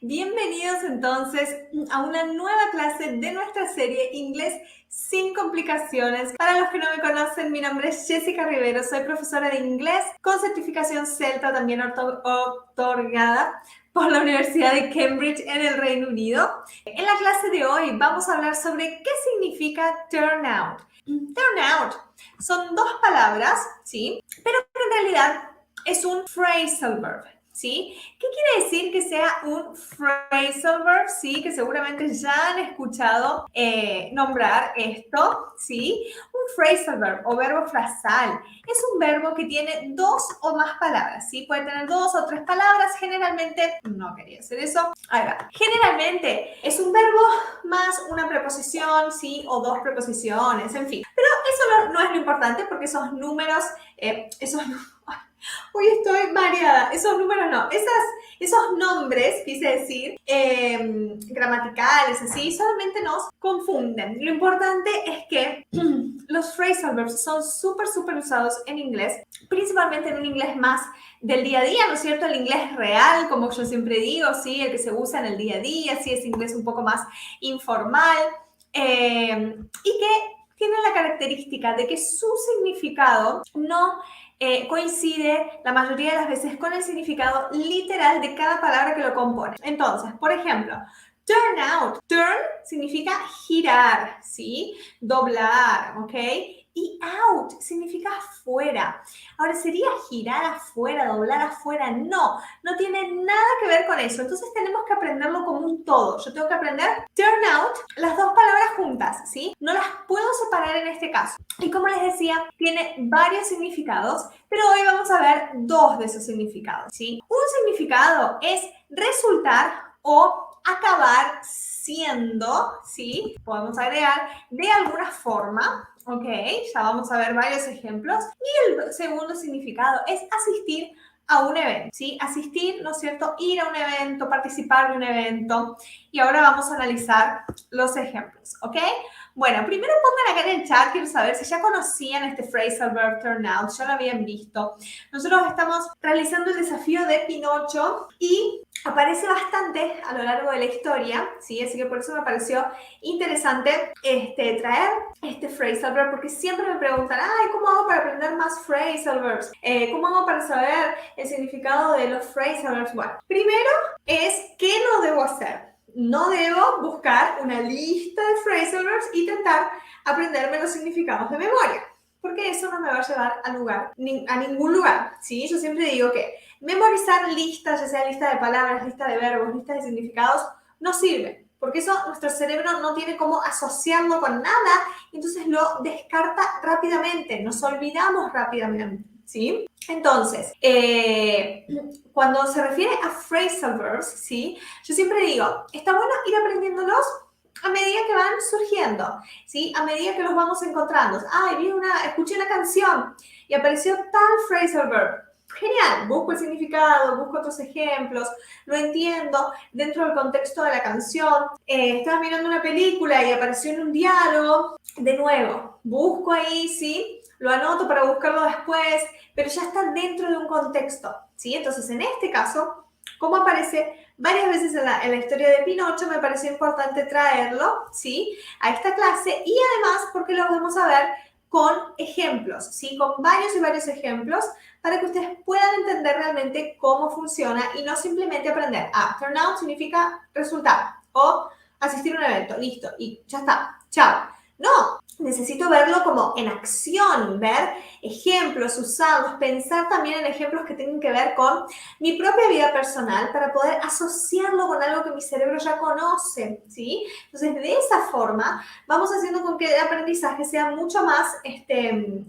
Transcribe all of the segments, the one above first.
Bienvenidos entonces a una nueva clase de nuestra serie Inglés sin complicaciones. Para los que no me conocen, mi nombre es Jessica Rivero, soy profesora de inglés con certificación CELTA, también otorgada por la Universidad de Cambridge en el Reino Unido. En la clase de hoy vamos a hablar sobre qué significa turn out. Turn out son dos palabras, ¿sí? Pero en realidad es un phrasal verb. ¿Sí? ¿Qué quiere decir que sea un phrasal verb? Sí, que seguramente ya han escuchado nombrar esto, ¿sí? Un phrasal verb o verbo frasal es un verbo que tiene dos o más palabras, ¿sí? Puede tener dos o tres palabras, generalmente, no quería hacer eso, ahí va. Generalmente es un verbo más una preposición, ¿sí? O dos preposiciones, en fin. Pero eso no es lo importante porque esos números, Hoy estoy mareada. Esos números no. Esos nombres, quise decir, gramaticales, así, solamente nos confunden. Lo importante es que los phrasal verbs son súper usados en inglés, principalmente en un inglés más del día a día, ¿no es cierto? El inglés real, como yo siempre digo, ¿sí? El que se usa en el día a día, ¿sí? Es inglés un poco más informal y que tiene la característica de que su significado no coincide la mayoría de las veces con el significado literal de cada palabra que lo compone. Entonces, por ejemplo, turn out. Turn significa girar, ¿sí? Doblar, ¿ok? Y out significa afuera. Ahora, ¿sería girar afuera, doblar afuera? No, no tiene nada que ver con eso. Entonces tenemos que aprenderlo como un todo. Yo tengo que aprender turn out, las dos palabras juntas, ¿sí? No las puedo separar en este caso. Y como les decía, tiene varios significados, pero hoy vamos a ver dos de esos significados, ¿sí? Un significado es resultar o acabar siendo, ¿sí? Podemos agregar de alguna forma, ¿ok? Ya vamos a ver varios ejemplos. Y el segundo significado es asistir a un evento, ¿sí? Asistir, ¿no es cierto? Ir a un evento, participar de un evento. Y ahora vamos a analizar los ejemplos, ¿ok? Bueno, primero pongan acá en el chat, quiero saber si ya conocían este phrasal verb turn out, ya lo habían visto. Nosotros estamos realizando el desafío de Pinocho y aparece bastante a lo largo de la historia, ¿sí? Así que por eso me pareció interesante traer este phrasal verb, porque siempre me preguntan, ay, ¿cómo hago para aprender más phrasal verbs? ¿Cómo hago para saber el significado de los phrasal verbs? Bueno, primero es, ¿qué no debo hacer? No debo buscar una lista de phrasal verbs y intentar aprenderme los significados de memoria, porque eso no me va a llevar a ningún lugar, ¿sí? Yo siempre digo que memorizar listas, ya sea lista de palabras, lista de verbos, lista de significados, no sirve, porque eso nuestro cerebro no tiene cómo asociarlo con nada, entonces lo descarta rápidamente, nos olvidamos rápidamente, ¿sí? Entonces, cuando se refiere a phrasal verbs, ¿sí? Yo siempre digo, está bueno ir aprendiéndolos a medida que van surgiendo, ¿sí? A medida que los vamos encontrando. Ay, escuché una canción y apareció tal phrasal verb. Genial, busco el significado, busco otros ejemplos, lo entiendo dentro del contexto de la canción. Estaba mirando una película y apareció en un diálogo. De nuevo, busco ahí, ¿sí? Lo anoto para buscarlo después, pero ya está dentro de un contexto, ¿sí? Entonces, en este caso, como aparece varias veces en la historia de Pinocho, me pareció importante traerlo, ¿sí? A esta clase y además porque lo vamos a ver con ejemplos, ¿sí? Con varios y varios ejemplos para que ustedes puedan entender realmente cómo funciona y no simplemente aprender. Turn out significa resultar o asistir a un evento, listo, y ya está, chao. No, necesito verlo como en acción, ver ejemplos, usarlos, pensar también en ejemplos que tengan que ver con mi propia vida personal para poder asociarlo con algo que mi cerebro ya conoce, ¿sí? Entonces, de esa forma, vamos haciendo con que el aprendizaje sea mucho más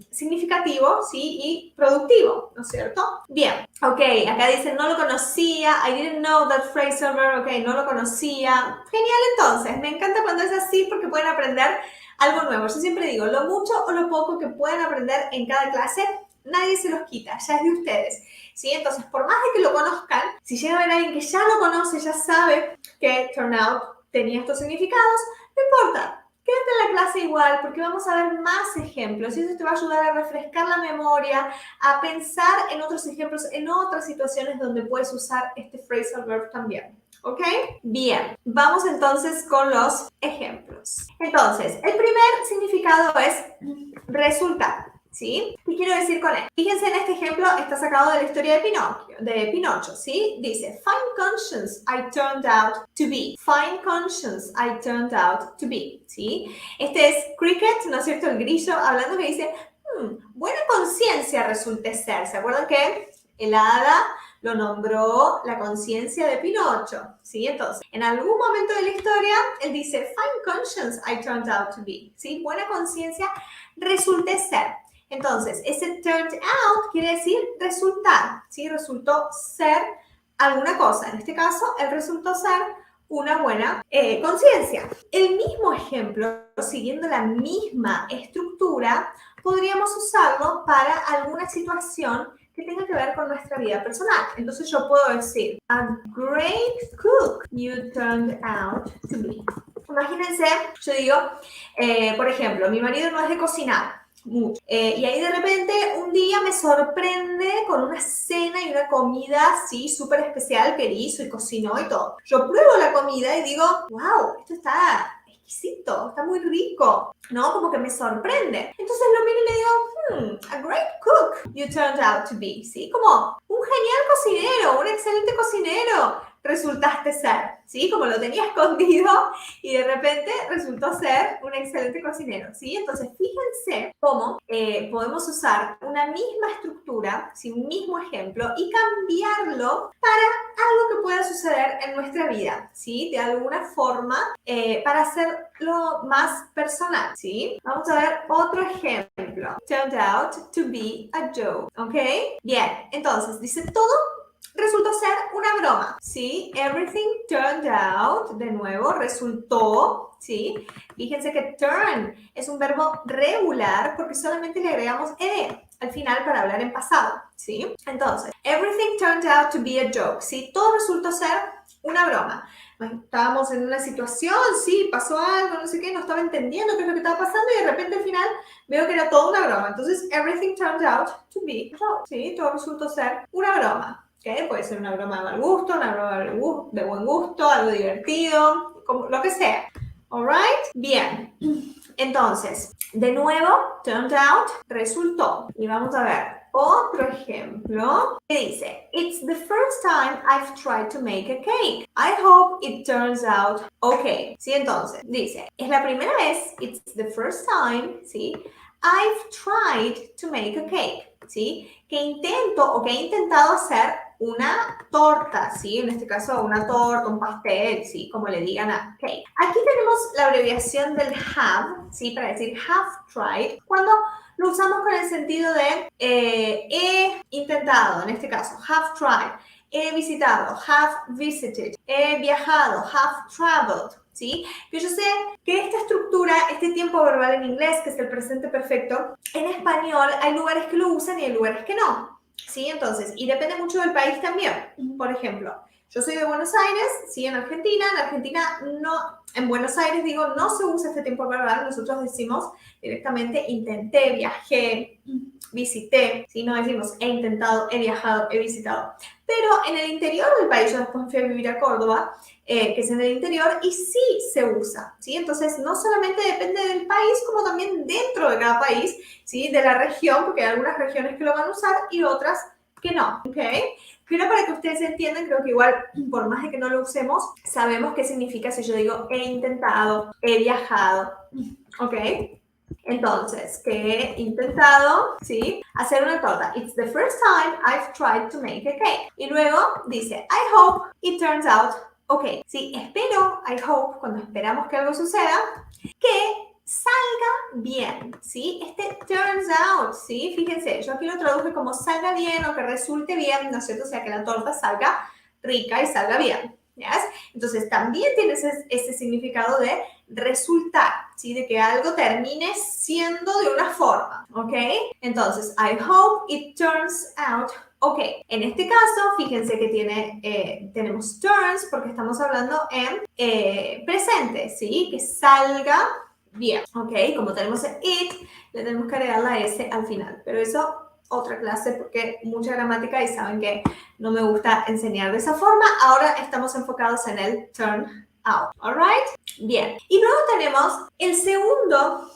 significativo, ¿sí? Y productivo, ¿no es cierto? Bien, ok, acá dicen, no lo conocía, I didn't know that phrasal verb, ok, no lo conocía. Genial, entonces, me encanta cuando es así porque pueden aprender algo nuevo. Yo siempre digo, lo mucho o lo poco que puedan aprender en cada clase, nadie se los quita, ya es de ustedes, ¿sí? Entonces, por más de que lo conozcan, si llega a ver a alguien que ya lo conoce, ya sabe que turn out tenía estos significados, no importa, quédate en la clase igual porque vamos a ver más ejemplos y eso te va a ayudar a refrescar la memoria, a pensar en otros ejemplos, en otras situaciones donde puedes usar este phrasal verb también. ¿Ok? Bien, vamos entonces con los ejemplos. Entonces, el primer significado es resultar. ¿Sí? ¿Qué quiero decir con esto? Fíjense en este ejemplo, está sacado de la historia de Pinocho, ¿sí? Dice, fine conscience I turned out to be. Fine conscience I turned out to be, ¿sí? Este es Cricket, ¿no es cierto? El grillo hablando que dice, buena conciencia resulte ser. ¿Se acuerdan que el hada lo nombró la conciencia de Pinocho? ¿Sí? Entonces, en algún momento de la historia, él dice, fine conscience I turned out to be. ¿Sí? Buena conciencia resulte ser. Entonces, ese turned out quiere decir resultar, ¿sí? Resultó ser alguna cosa. En este caso, él resultó ser una buena conciencia. El mismo ejemplo, siguiendo la misma estructura, podríamos usarlo para alguna situación que tenga que ver con nuestra vida personal. Entonces yo puedo decir, a great cook you turned out to be. Imagínense, yo digo, por ejemplo, mi marido no es de cocinar mucho. Y ahí de repente un día me sorprende con una cena y una comida así súper especial que él hizo y cocinó y todo. Yo pruebo la comida y digo, wow, esto está exquisito, está muy rico, ¿no? Como que me sorprende. Entonces lo miro y le digo, a great cook you turned out to be, ¿sí? Como un genial cocinero, un excelente cocinero resultaste ser, ¿sí? Como lo tenía escondido y de repente resultó ser un excelente cocinero, ¿sí? Entonces, fíjense cómo podemos usar una misma estructura, ¿sí? Un mismo ejemplo y cambiarlo para algo que pueda suceder en nuestra vida, ¿sí? De alguna forma, para hacerlo más personal, ¿sí? Vamos a ver otro ejemplo. Turned out to be a joke, ¿ok? Bien, entonces, dice todo resultó ser una broma, ¿sí? Everything turned out, de nuevo, resultó, ¿sí? Fíjense que turn es un verbo regular porque solamente le agregamos ed al final para hablar en pasado, ¿sí? Entonces, everything turned out to be a joke, ¿sí? Todo resultó ser una broma. Estábamos en una situación, sí, pasó algo, no sé qué, no estaba entendiendo qué es lo que estaba pasando y de repente al final veo que era toda una broma. Entonces, everything turned out to be a joke, ¿sí? Todo resultó ser una broma. ¿Okay? Puede ser una broma de mal gusto, una broma de buen gusto, algo divertido, como, lo que sea. Alright? Bien. Entonces, de nuevo, turned out, resultó. Y vamos a ver otro ejemplo que dice, it's the first time I've tried to make a cake. I hope it turns out okay. ¿Sí? Entonces, dice, es la primera vez, it's the first time, ¿sí? I've tried to make a cake, ¿sí? Que intento o que he intentado hacer una torta, ¿sí? En este caso, una torta, un pastel, ¿sí? Como le digan a cake. Aquí tenemos la abreviación del have, ¿sí? Para decir have tried, cuando lo usamos con el sentido de he intentado, en este caso, have tried. He visitado, have visited. He viajado, have traveled, ¿sí? Pero yo sé que esta estructura, este tiempo verbal en inglés, que es el presente perfecto, en español hay lugares que lo usan y hay lugares que no, ¿sí? Entonces, y depende mucho del país también. Por ejemplo, yo soy de Buenos Aires, ¿sí? En Argentina no, en Buenos Aires digo, no se usa este tiempo verbal, nosotros decimos directamente intenté, viajé, visité, ¿sí? No decimos he intentado, he viajado, he visitado. Pero en el interior del país, yo después fui a vivir a Córdoba, que es en el interior, y sí se usa, ¿sí? Entonces, no solamente depende del país, como también dentro de cada país, ¿sí? De la región, porque hay algunas regiones que lo van a usar y otras que no, ¿ok? Pero para que ustedes entiendan, creo que igual, por más de que no lo usemos, sabemos qué significa si yo digo he intentado, he viajado, ¿ok? Entonces, que he intentado, ¿sí? Hacer una torta. It's the first time I've tried to make a cake. Y luego dice, I hope it turns out okay. Sí, espero, I hope, cuando esperamos que algo suceda, que salga bien, ¿sí? Este turns out, ¿sí? Fíjense, yo aquí lo traduje como salga bien o que resulte bien, ¿no es cierto? O sea, que la torta salga rica y salga bien, ¿ya? Entonces, también tiene ese significado de resultar, ¿sí? De que algo termine siendo de una forma, ¿ok? Entonces, I hope it turns out okay. En este caso, fíjense que tenemos turns porque estamos hablando en presente, ¿sí? Que salga bien, ¿ok? Como tenemos el it, le tenemos que agregar la S al final, pero eso otra clase porque mucha gramática y saben que no me gusta enseñar de esa forma. Ahora estamos enfocados en el turn out, alright? Bien, y luego tenemos el segundo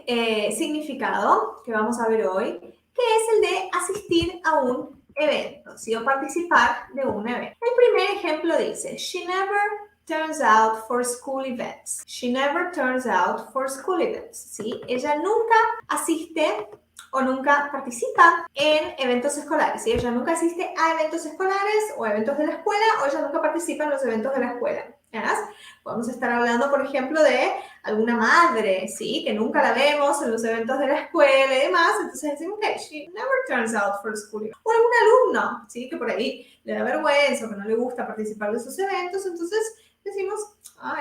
significado que vamos a ver hoy, que es el de asistir a un evento, ¿sí? O participar de un evento. El primer ejemplo dice, she never turns out for school events. She never turns out for school events, ¿sí? Ella nunca asiste o nunca participa en eventos escolares, ¿sí? Ella nunca asiste a eventos escolares o eventos de la escuela, o ella nunca participa en los eventos de la escuela. ¿Yes? Podemos estar hablando, por ejemplo, de alguna madre, ¿sí? Que nunca la vemos en los eventos de la escuela y demás, entonces decimos, ok, she never turns out for school. O algún alumno, ¿sí? Que por ahí le da vergüenza o que no le gusta participar de esos eventos, entonces decimos,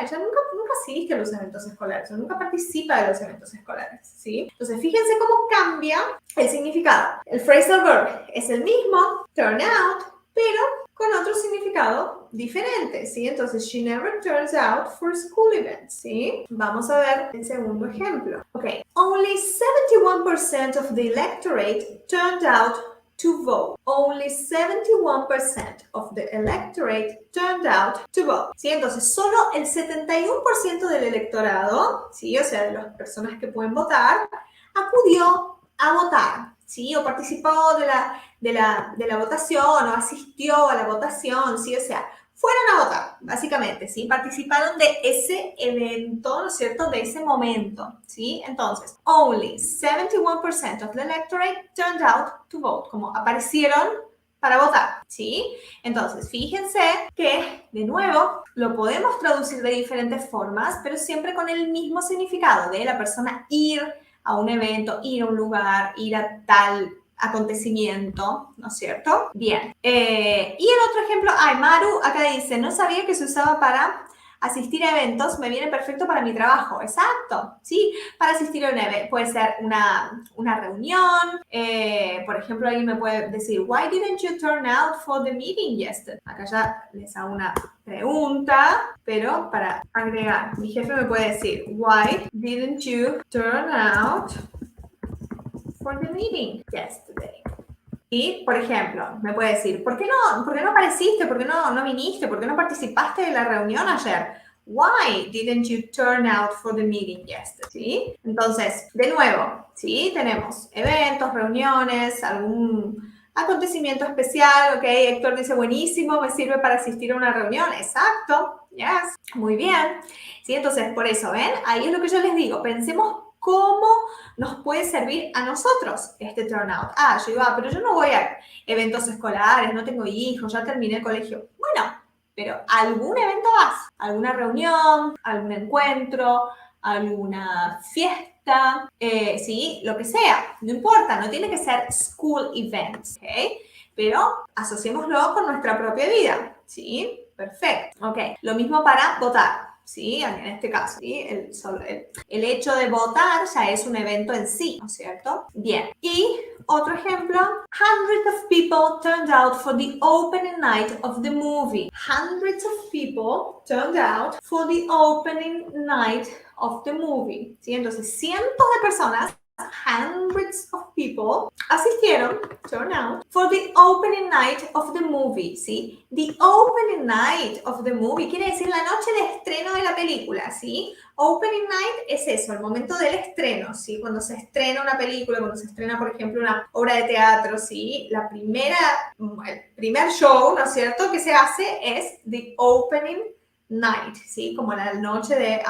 ella nunca asiste a los eventos escolares o nunca participa de los eventos escolares, ¿sí? Entonces, fíjense cómo cambia el significado. El phrasal verb es el mismo, turn out, pero con otro significado diferente, ¿sí? Entonces, she never turns out for school events, ¿sí? Vamos a ver el segundo ejemplo. Ok, only 71% of the electorate turned out to vote. Only 71% of the electorate turned out to vote. ¿Sí? Entonces, solo el 71% del electorado, ¿sí? O sea, de las personas que pueden votar, acudió a votar, ¿sí? O participó de la votación, o asistió a la votación, ¿sí? O sea, fueron a votar, básicamente, ¿sí? Participaron de ese evento, ¿no es cierto? De ese momento, ¿sí? Entonces, only 71% of the electorate turned out to vote, como aparecieron para votar, ¿sí? Entonces, fíjense que, de nuevo, lo podemos traducir de diferentes formas, pero siempre con el mismo significado de la persona ir a un evento, ir a un lugar, ir a tal acontecimiento, ¿no es cierto? Bien. Y el otro ejemplo, Maru acá dice, no sabía que se usaba para asistir a eventos, me viene perfecto para mi trabajo. Exacto, ¿sí? Para asistir a un evento, puede ser una reunión, por ejemplo, alguien me puede decir, why didn't you turn out for the meeting yesterday? Acá ya les hago una pregunta, pero para agregar, mi jefe me puede decir, why didn't you turn out for the meeting yesterday? Y, por ejemplo, me puede decir, ¿por qué no apareciste? ¿Por qué no viniste? ¿Por qué no participaste de la reunión ayer? Why didn't you turn out for the meeting yesterday? ¿Sí? Entonces, de nuevo, ¿sí? Tenemos eventos, reuniones, algún acontecimiento especial, ¿ok? Héctor dice, buenísimo, me sirve para asistir a una reunión. Exacto, yes, muy bien. ¿Sí? Entonces, por eso, ¿ven? Ahí es lo que yo les digo, pensemos cómo nos puede servir a nosotros este turnout. Yo digo, pero yo no voy a eventos escolares, no tengo hijos, ya terminé el colegio. Bueno, pero ¿a algún evento vas? ¿Alguna reunión? ¿Algún encuentro? ¿Alguna fiesta? Sí, lo que sea, no importa, no tiene que ser school events, ¿ok? Pero asociémoslo con nuestra propia vida, ¿sí? Perfecto, ok. Lo mismo para votar. ¿Sí? En este caso, ¿sí? El hecho de votar ya es un evento en sí, ¿no es cierto? Bien. Y otro ejemplo, hundreds of people turned out for the opening night of the movie. Hundreds of people turned out for the opening night of the movie. ¿Sí? Entonces, cientos de personas, hundreds of people, asistieron, turn out, for the opening night of the movie, ¿sí? The opening night of the movie quiere decir la noche de estreno de la película, ¿sí? Opening night es eso, el momento del estreno, ¿sí? Cuando se estrena una película, cuando se estrena, por ejemplo, una obra de teatro, ¿sí? El primer show, ¿no es cierto?, que se hace es the opening night, ¿sí? Como la noche de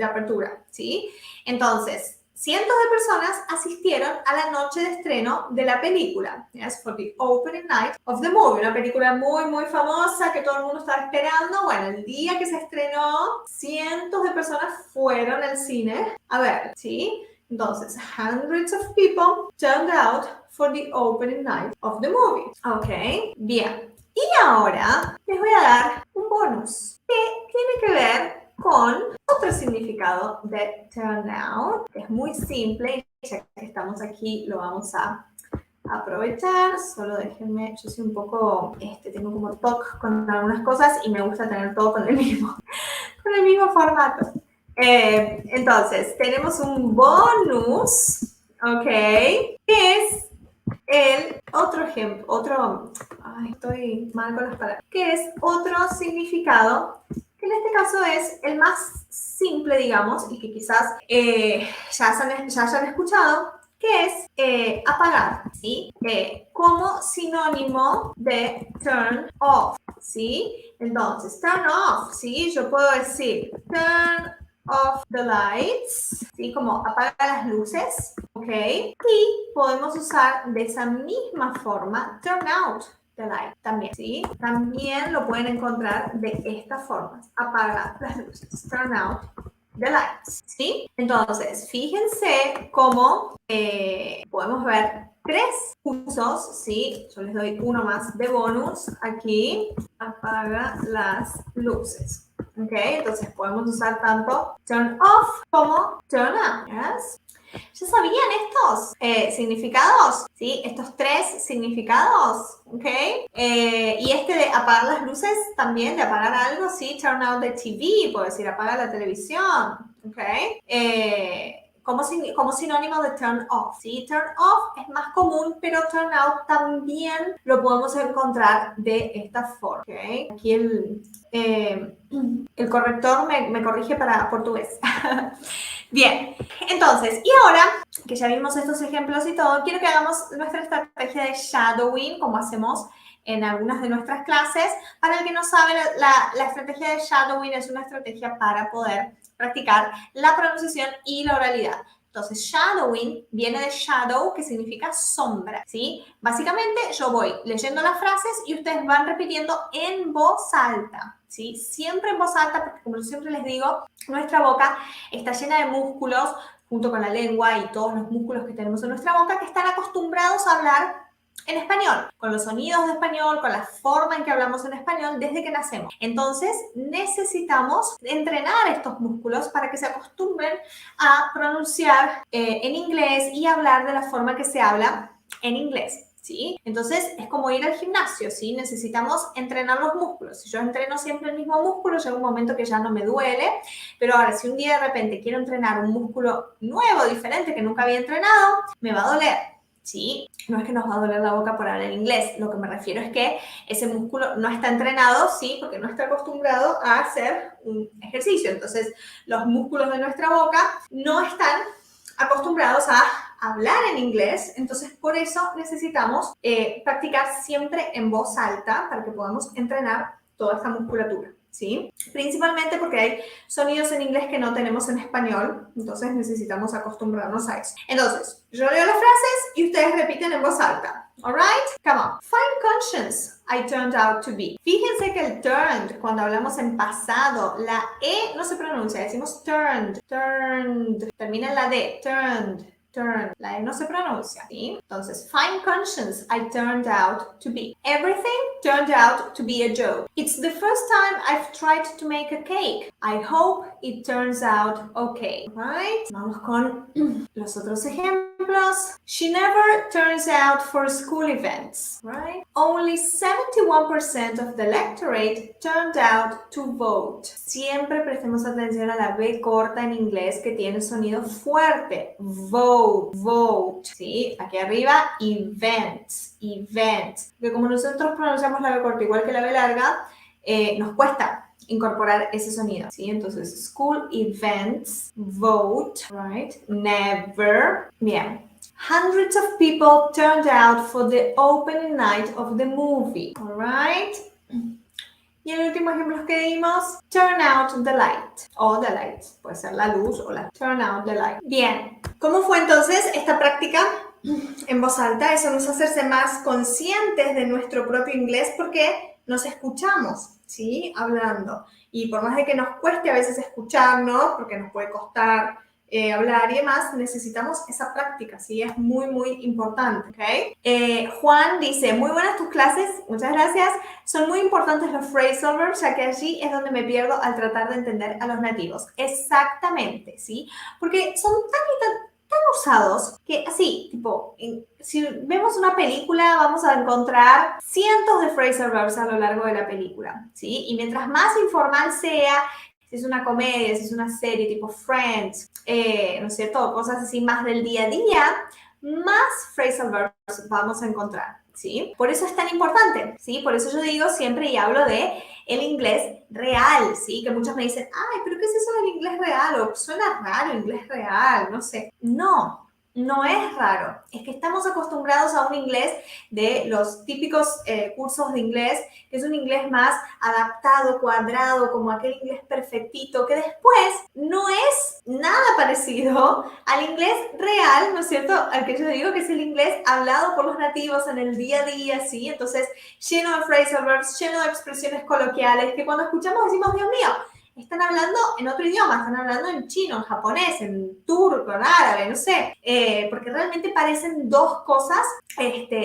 apertura, ¿sí? Entonces, cientos de personas asistieron a la noche de estreno de la película. Yes, for the opening night of the movie. Una película muy, muy famosa que todo el mundo estaba esperando. Bueno, el día que se estrenó, cientos de personas fueron al cine a ver, ¿sí? Entonces, hundreds of people turned out for the opening night of the movie. Ok, bien. Y ahora les voy a dar un bonus que tiene que ver con otro significado de turn out, que es muy simple, y ya que estamos aquí lo vamos a aprovechar. Solo déjenme, yo soy un poco, tengo como TOC con algunas cosas y me gusta tener todo con el mismo formato. Entonces, tenemos un bonus, ¿ok? Que es el otro ejemplo, estoy mal con las palabras, que es otro significado, que en este caso es el más simple, digamos, y que quizás ya hayan escuchado, que es apagar, ¿sí? Como sinónimo de turn off, ¿sí? Entonces, turn off, ¿sí? Yo puedo decir turn off the lights, ¿sí? Como apaga las luces, ¿ok? Y podemos usar de esa misma forma turn out the light también, ¿sí? También lo pueden encontrar de esta forma, apaga las luces, turn out the lights, ¿sí? Entonces, fíjense cómo podemos ver 3 usos, ¿sí? Yo les doy uno más de bonus aquí, apaga las luces. ¿Ok? Entonces podemos usar tanto turn off como turn on. ¿Yes? ¿Ya sabían estos significados? ¿Sí? Estos 3 significados. ¿Ok? Y este de apagar las luces también, de apagar algo, ¿sí? Turn out the TV, puedo decir apaga la televisión. ¿Ok? Como sinónimo de turn off, ¿sí? Turn off es más común, pero turn out también lo podemos encontrar de esta forma, ¿ok? Aquí el corrector me corrige para portugués. Bien, entonces, y ahora que ya vimos estos ejemplos y todo, quiero que hagamos nuestra estrategia de shadowing, como hacemos en algunas de nuestras clases. Para el que no sabe, la estrategia de shadowing es una estrategia para poder practicar la pronunciación y la oralidad. Entonces, shadowing viene de shadow, que significa sombra, ¿sí? Básicamente, yo voy leyendo las frases y ustedes van repitiendo en voz alta, ¿sí? Siempre en voz alta, porque como yo siempre les digo, nuestra boca está llena de músculos, junto con la lengua y todos los músculos que tenemos en nuestra boca, que están acostumbrados a hablar en español, con los sonidos de español, con la forma en que hablamos en español desde que nacemos. Entonces, necesitamos entrenar estos músculos para que se acostumbren a pronunciar en inglés y hablar de la forma que se habla en inglés. ¿Sí? Entonces, es como ir al gimnasio, ¿sí? Necesitamos entrenar los músculos. Si yo entreno siempre el mismo músculo, llega un momento que ya no me duele, pero ahora, si un día de repente quiero entrenar un músculo nuevo, diferente, que nunca había entrenado, me va a doler. ¿Sí? No es que nos va a doler la boca por hablar en inglés, lo que me refiero es que ese músculo no está entrenado, ¿sí? Porque no está acostumbrado a hacer un ejercicio. Entonces, los músculos de nuestra boca no están acostumbrados a hablar en inglés, entonces por eso necesitamos practicar siempre en voz alta para que podamos entrenar toda esta musculatura, ¿sí? Principalmente porque hay sonidos en inglés que no tenemos en español, entonces necesitamos acostumbrarnos a eso. Entonces, yo leo las frases y ustedes repiten en voz alta. Alright? Come on. Fine conscience I turned out to be. Fíjense que el turned, cuando hablamos en pasado, la E no se pronuncia, decimos turned, turned. Termina en la D, turned. Turn. La E no se pronuncia, ¿sí? Entonces, fine conscience I turned out to be. Everything turned out to be a joke. It's the first time I've tried to make a cake. I hope it turns out okay. Right? Vamos con los otros ejemplos. She never turns out for school events. Right? Only 71% of the electorate turned out to vote. Siempre prestemos atención a la B corta en inglés que tiene sonido fuerte. Vote, vote. ¿Sí? Aquí arriba, events, events. Que como nosotros pronunciamos la B corta igual que la B larga, nos cuesta incorporar ese sonido, ¿sí? Entonces, school events, vote, right? Never. Bien. Hundreds of people turned out for the opening night of the movie, all right? Y el último ejemplo que dimos, turn out the light, o the light, puede ser la luz o la turn out the light. Bien, ¿cómo fue entonces esta práctica en voz alta? Eso nos hace ser más conscientes de nuestro propio inglés porque nos escuchamos, ¿sí? Hablando. Y por más de que nos cueste a veces escucharnos, porque nos puede costar hablar y demás, necesitamos esa práctica, ¿sí? Es muy, muy importante, ¿ok? Juan dice, muy buenas tus clases, muchas gracias. Son muy importantes los phrasal verbs, ya que allí es donde me pierdo al tratar de entender a los nativos. Exactamente, ¿sí? Porque son tan usados que así, tipo, si vemos una película vamos a encontrar cientos de phrasal verbs a lo largo de la película, ¿sí? Y mientras más informal sea, si es una comedia, si es una serie tipo Friends, ¿no es cierto? Cosas así más del día a día, más phrasal verbs vamos a encontrar, ¿sí? Por eso es tan importante, ¿sí? Por eso yo digo siempre y hablo de el inglés real, ¿sí? Que muchos me dicen, ay, ¿pero qué es eso del inglés real? O suena raro, inglés real, no sé. No, no es raro. Es que estamos acostumbrados a un inglés de los típicos cursos de inglés, que es un inglés más adaptado, cuadrado, como aquel inglés perfectito, que después no es nada parecido al inglés real, ¿no es cierto? Al que yo digo que es el inglés hablado por los nativos en el día a día, ¿sí? Entonces, lleno de phrasal verbs, lleno de expresiones coloquiales, que cuando escuchamos decimos, Dios mío, están hablando en otro idioma, están hablando en chino, en japonés, en turco, en árabe, no sé, porque realmente parecen dos cosas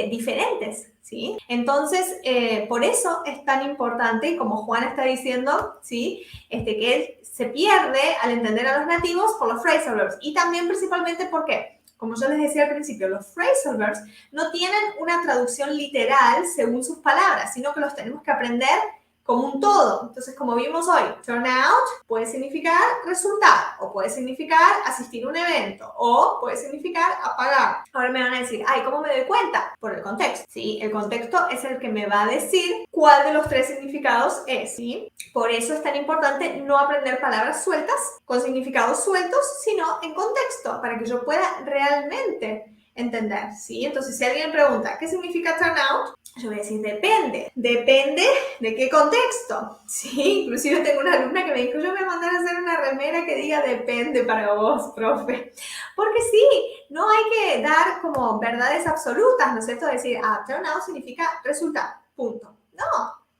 diferentes, ¿sí? Entonces, por eso es tan importante, como Juan está diciendo, ¿sí? Que él se pierde al entender a los nativos por los phrasal verbs. Y también principalmente porque, como yo les decía al principio, los phrasal verbs no tienen una traducción literal según sus palabras, sino que los tenemos que aprender como un todo. Entonces, como vimos hoy, turn out puede significar resultado, o puede significar asistir a un evento, o puede significar apagar. Ahora me van a decir, ay, ¿cómo me doy cuenta? Por el contexto, ¿sí? El contexto es el que me va a decir cuál de los tres significados es, ¿sí? Por eso es tan importante no aprender palabras sueltas, con significados sueltos, sino en contexto, para que yo pueda realmente entender, ¿sí? Entonces, si alguien pregunta, ¿qué significa turn out? Yo voy a decir, depende. Depende de qué contexto, ¿sí? Inclusive tengo una alumna que me dijo, yo voy a mandar a hacer una remera que diga depende para vos, profe. Porque sí, no hay que dar como verdades absolutas, ¿no es cierto? Decir, turn out significa resultado, punto. No,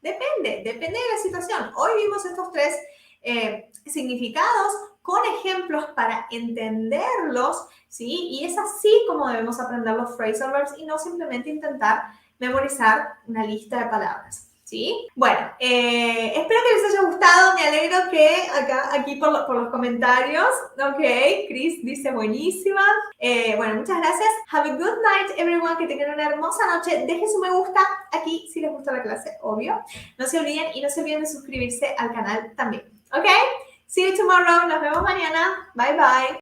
depende de la situación. Hoy vimos estos tres significados con ejemplos para entenderlos, ¿sí? Y es así como debemos aprender los phrasal verbs y no simplemente intentar memorizar una lista de palabras, ¿sí? Bueno, espero que les haya gustado, me alegro que aquí por los comentarios, ok, Chris dice buenísima, bueno, muchas gracias, have a good night everyone, que tengan una hermosa noche, dejen su me gusta aquí si les gusta la clase, obvio, no se olviden y no se olviden de suscribirse al canal también, ok, see you tomorrow, nos vemos mañana, bye bye.